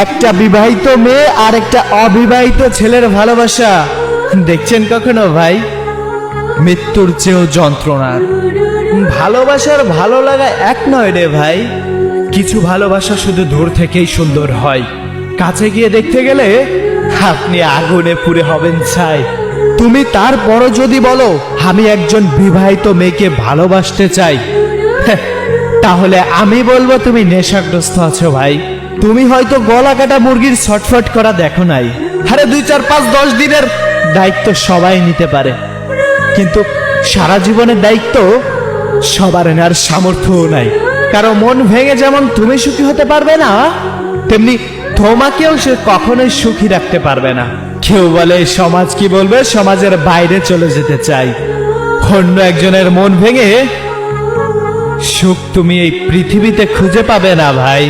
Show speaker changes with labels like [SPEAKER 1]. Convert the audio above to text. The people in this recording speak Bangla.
[SPEAKER 1] একটা বিবাহিত মেয়ে আর একটা অবিবাহিত ছেলের ভালোবাসা দেখছেন কখনো ভাই? মৃত্যুর চেয়েও যন্ত্রণার। ভালোবাসার ভালো লাগা এক নয় রে ভাই। কিছু ভালোবাসা শুধু দূর থেকেই সুন্দর হয়, কাছে গিয়ে দেখতে গেলে আপনি আগুনে পুড়ে হবেন ছাই। তুমি তারপরও যদি বলো আমি একজন বিবাহিত মেয়েকে ভালোবাসতে চাই, তাহলে আমি বলবো তুমি নেশাগ্রস্ত আছো ভাই। তুমি হয়তো গলা কাটা মুরগির ছটফট করা দেখো নাই। আরে 2, 4, 5, 10 দিনের দায়িত্ব সবাই নিতে পারে, কিন্তু সারা জীবনের দায়িত্ব সবার নেওয়ার সামর্থ্যও নাই। কারো মন ভেঙে যেমন তুমি সুখী হতে পারবে না, তেমনি তোমাকেও সে কখনোই সুখী রাখতে পারবে না। কেউ বলে সমাজ কি বলবে, সমাজের বাইরে চলে যেতে চাই। অন্য একজনের মন ভেঙে সুখ তুমি এই পৃথিবীতে খুঁজে পাবে না ভাই।